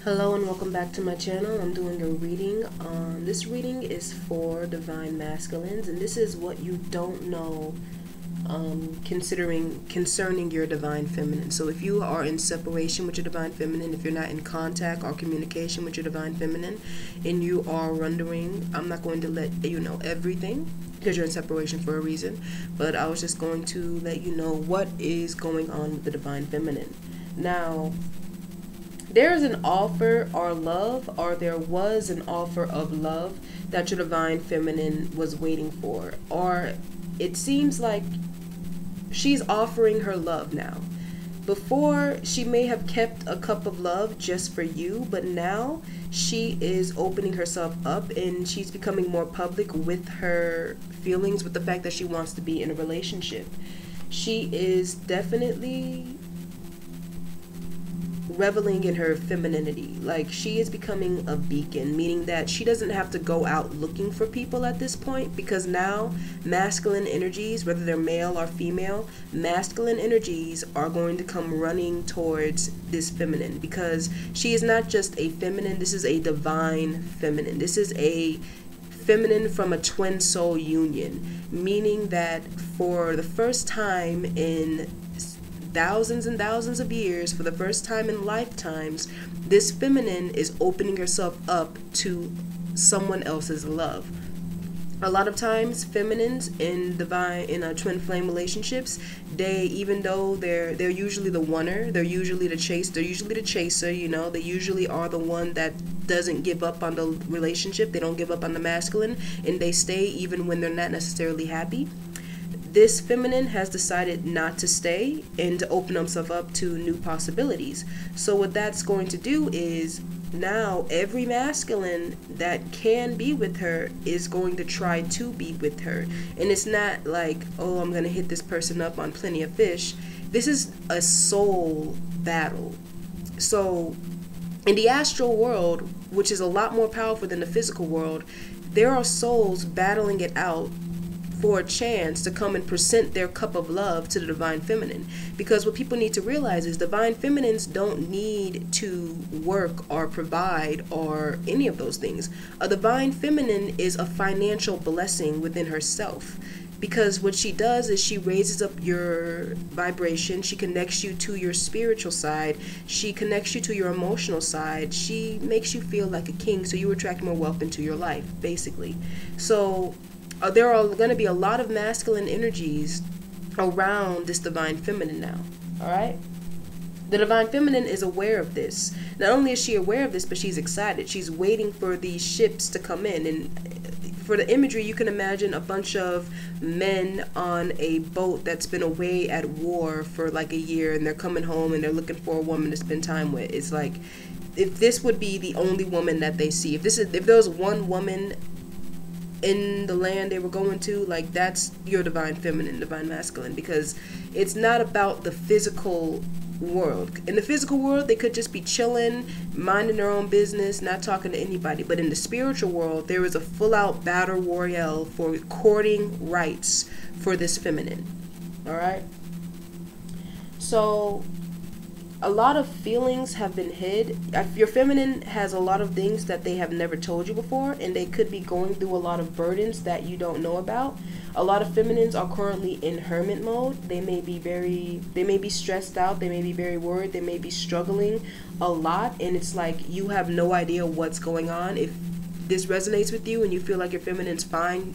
Hello and welcome back to my channel. I'm doing a reading. This reading is for Divine Masculines, and this is what you don't know concerning your Divine Feminine. So if you are in separation with your Divine Feminine, if you're not in contact or communication with your Divine Feminine, and you are wondering, I'm not going to let you know everything because you're in separation for a reason, but I was just going to let you know what is going on with the Divine Feminine. Now, there's an offer or love, or there was an offer of love that your Divine Feminine was waiting for, or it seems like she's offering her love now. Before, she may have kept a cup of love just for you, but now she is opening herself up and she's becoming more public with her feelings, with the fact that she wants to be in a relationship. She is definitely reveling in her femininity. Like, she is becoming a beacon, meaning that she doesn't have to go out looking for people at this point, because now masculine energies, whether they're male or female, masculine energies are going to come running towards this feminine, because she is not just a feminine, this is a divine feminine. This is a feminine from a twin soul union, meaning that for the first time in thousands and thousands of years, for the first time in lifetimes, this feminine is opening herself up to someone else's love. A lot of times, feminines in twin flame relationships, they, even though they're usually the oner, they're usually the chaser, you know, they usually are the one that doesn't give up on the relationship, they don't give up on the masculine, and they stay even when they're not necessarily happy. This feminine has decided not to stay and to open herself up to new possibilities. So what that's going to do is, now every masculine that can be with her is going to try to be with her. And it's not like, oh, I'm going to hit this person up on Plenty of Fish. This is a soul battle. So in the astral world, which is a lot more powerful than the physical world, there are souls battling it out for a chance to come and present their cup of love to the Divine Feminine. Because what people need to realize is Divine Feminines don't need to work or provide or any of those things. A Divine Feminine is a financial blessing within herself. Because what she does is she raises up your vibration, she connects you to your spiritual side, she connects you to your emotional side, she makes you feel like a king, so you attract more wealth into your life, basically. So there are going to be a lot of masculine energies around this Divine Feminine now, all right? The Divine Feminine is aware of this. Not only is she aware of this, but she's excited. She's waiting for these ships to come in. And for the imagery, you can imagine a bunch of men on a boat that's been away at war for like a year, and they're coming home and they're looking for a woman to spend time with. It's like, if this would be the only woman that they see, if there was one woman in the land they were going to, like, that's your Divine Feminine, Divine Masculine, because it's not about the physical world. In the physical world, they could just be chilling, minding their own business, not talking to anybody. But in the spiritual world, there is a full-out battle royale for courting rights for this feminine. All right? So a lot of feelings have been hid. Your feminine has a lot of things that they have never told you before, and they could be going through a lot of burdens that you don't know about. A lot of feminines are currently in hermit mode. They may be stressed out, they may be very worried, they may be struggling a lot, and it's like you have no idea what's going on. If this resonates with you and you feel like your feminine's fine,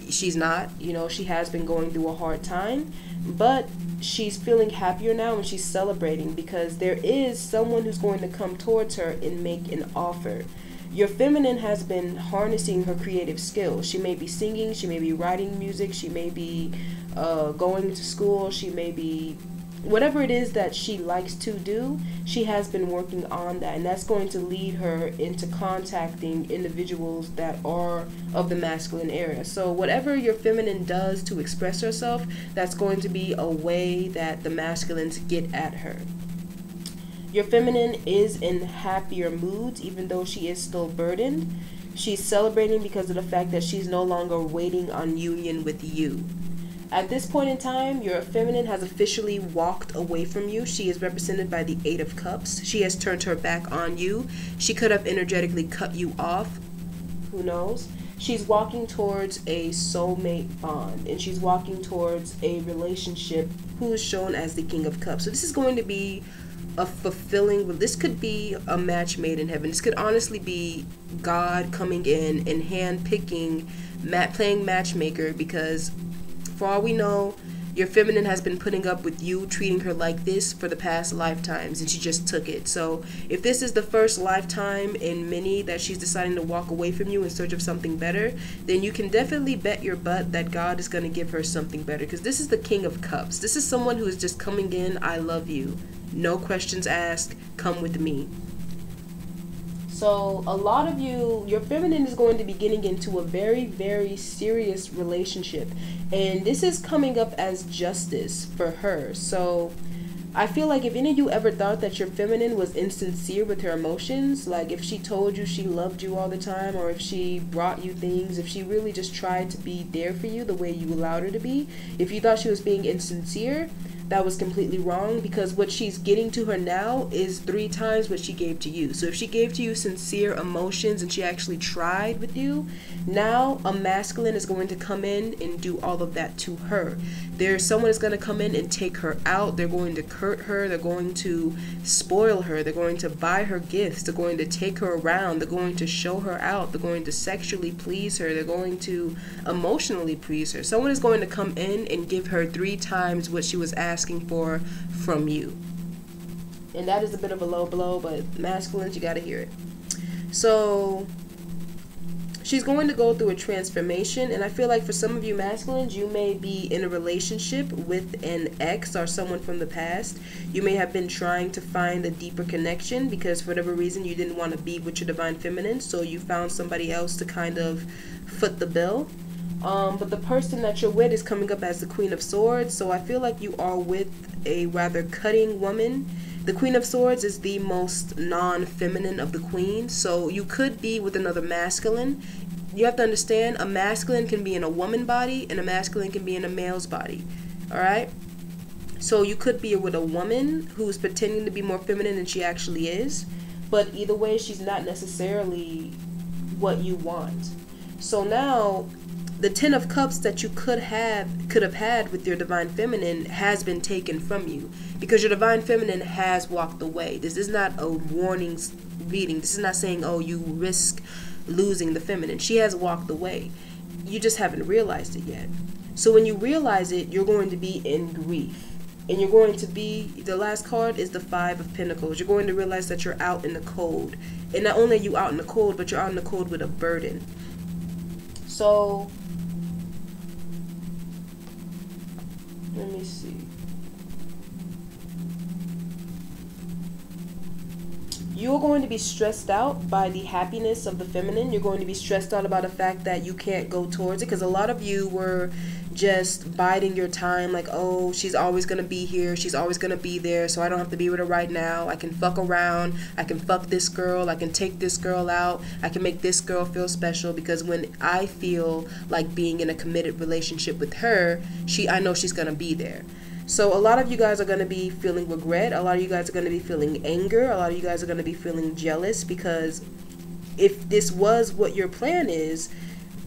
she's not. You know, she has been going through a hard time, but she's feeling happier now and she's celebrating because there is someone who's going to come towards her and make an offer. Your feminine has been harnessing her creative skills. She may be singing, she may be writing music, she may be going to school, she may be whatever it is that she likes to do. She has been working on that, and that's going to lead her into contacting individuals that are of the masculine area. So whatever your feminine does to express herself, that's going to be a way that the masculines get at her. Your feminine is in happier moods, even though she is still burdened. She's celebrating because of the fact that she's no longer waiting on union with you. At this point in time, your feminine has officially walked away from you. She is represented by the Eight of Cups. She has turned her back on you. She could have energetically cut you off. Who knows? She's walking towards a soulmate bond, and she's walking towards a relationship who is shown as the King of Cups. So this is going to be a fulfilling, this could be a match made in heaven. This could honestly be God coming in and hand picking, playing matchmaker, because for all we know, your feminine has been putting up with you treating her like this for the past lifetimes, and she just took it. So if this is the first lifetime in many that she's deciding to walk away from you in search of something better, then you can definitely bet your butt that God is going to give her something better, because this is the King of Cups. This is someone who is just coming in, I love you, no questions asked, come with me. So a lot of you, your feminine is going to be getting into a very, very serious relationship. And this is coming up as justice for her. So I feel like if any of you ever thought that your feminine was insincere with her emotions, like if she told you she loved you all the time, or if she brought you things, if she really just tried to be there for you the way you allowed her to be, if you thought she was being insincere, that was completely wrong, because what she's getting to her now is 3 times what she gave to you. So if she gave to you sincere emotions and she actually tried with you, now a masculine is going to come in and do all of that to her. There's someone is going to come in and take her out. They're going to court her. They're going to spoil her. They're going to buy her gifts. They're going to take her around. They're going to show her out. They're going to sexually please her. They're going to emotionally please her. Someone is going to come in and give her 3 times what she was asking for from you. And that is a bit of a low blow, but masculines, you got to hear it. So she's going to go through a transformation, and I feel like for some of you masculines, you may be in a relationship with an ex or someone from the past. You may have been trying to find a deeper connection because for whatever reason you didn't want to be with your divine feminine, so you found somebody else to kind of foot the bill. But the person that you're with is coming up as the Queen of Swords, so I feel like you are with a rather cutting woman. The Queen of Swords is the most non-feminine of the queens, so you could be with another masculine. You have to understand, a masculine can be in a woman body and a masculine can be in a male's body. Alright? So you could be with a woman who's pretending to be more feminine than she actually is, but either way, she's not necessarily what you want. So now, the 10 of Cups that you could have had with your divine feminine has been taken from you, because your divine feminine has walked away. This is not a warning reading. This is not saying, oh, you risk losing the feminine. She has walked away. You just haven't realized it yet. So when you realize it, you're going to be in grief. And you're going to be, the last card is the 5 of Pentacles. You're going to realize that you're out in the cold. And not only are you out in the cold, but you're out in the cold with a burden. So let me see. You're going to be stressed out by the happiness of the feminine. You're going to be stressed out about the fact that you can't go towards it, because a lot of you were just biding your time, like, oh, she's always going to be here, she's always going to be there, so I don't have to be with her right now. I can fuck around, I can fuck this girl, I can take this girl out, I can make this girl feel special, because when I feel like being in a committed relationship with her, I know she's going to be there. So a lot of you guys are going to be feeling regret. A lot of you guys are going to be feeling anger. A lot of you guys are going to be feeling jealous, because if this was what your plan is,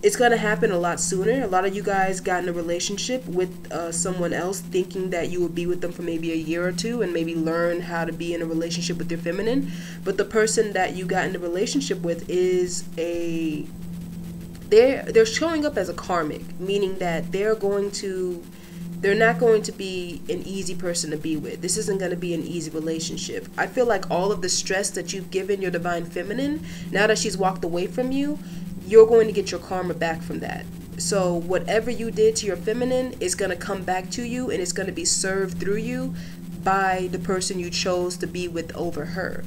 it's going to happen a lot sooner. A lot of you guys got in a relationship with someone else thinking that you would be with them for maybe a year or 2 and maybe learn how to be in a relationship with your feminine. But the person that you got in a relationship with is they're showing up as a karmic, meaning that they're not going to be an easy person to be with. This isn't going to be an easy relationship. I feel like all of the stress that you've given your divine feminine, now that she's walked away from you, you're going to get your karma back from that. So whatever you did to your feminine is going to come back to you, and it's going to be served through you by the person you chose to be with over her.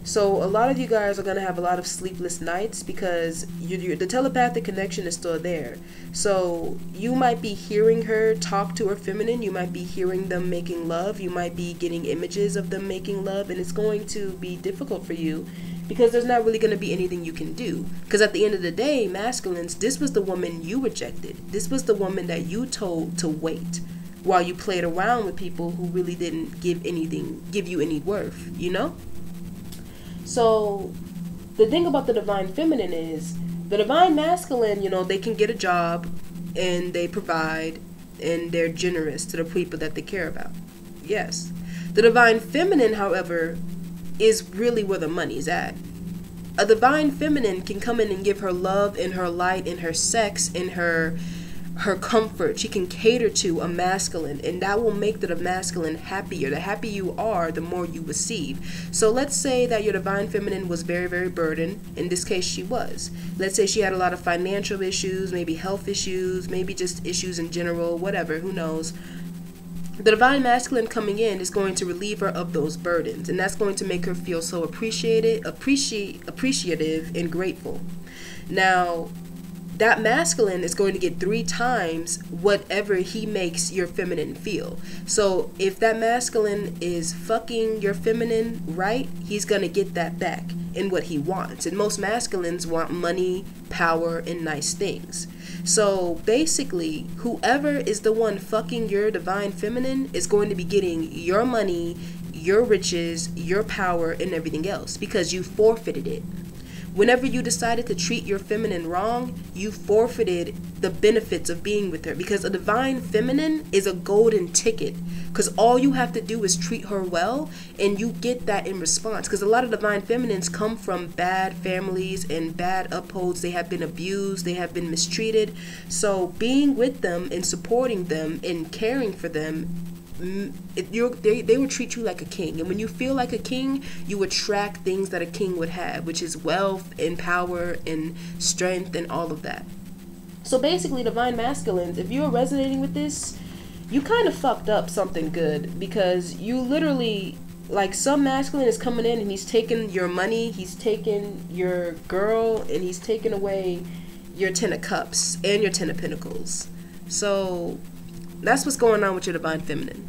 So a lot of you guys are going to have a lot of sleepless nights because the telepathic connection is still there. So you might be hearing her talk to her feminine. You might be hearing them making love. You might be getting images of them making love. And it's going to be difficult for you because there's not really going to be anything you can do. Because at the end of the day, masculines, this was the woman you rejected. This was the woman that you told to wait while you played around with people who really didn't give you any worth, you know? So the thing about the divine feminine is the divine masculine, you know, they can get a job and they provide and they're generous to the people that they care about. Yes. The divine feminine, however, is really where the money's at. A divine feminine can come in and give her love and her light and her sex and her comfort. She can cater to a masculine, and that will make the masculine happier. The happier you are, the more you receive. So let's say that your divine feminine was very, very burdened. In this case, she was. Let's say she had a lot of financial issues, maybe health issues, maybe just issues in general, whatever, who knows. The divine masculine coming in is going to relieve her of those burdens, and that's going to make her feel so appreciative and grateful. Now, that masculine is going to get 3 times whatever he makes your feminine feel. So if that masculine is fucking your feminine right, he's going to get that back in what he wants. And most masculines want money, power, and nice things. So basically, whoever is the one fucking your divine feminine is going to be getting your money, your riches, your power, and everything else because you forfeited it. Whenever you decided to treat your feminine wrong, you forfeited the benefits of being with her, because a divine feminine is a golden ticket, because all you have to do is treat her well and you get that in response. Because a lot of divine feminines come from bad families and bad upholds. They have been abused, they have been mistreated. So being with them and supporting them and caring for them, they will treat you like a king. And when you feel like a king, you attract things that a king would have, which is wealth and power and strength and all of that. So basically, divine masculines, if you're resonating with this, you kind of fucked up something good, because you literally, like, some masculine is coming in and he's taking your money, he's taking your girl, and he's taking away your 10 of cups and your 10 of pentacles. So that's what's going on with your divine feminine.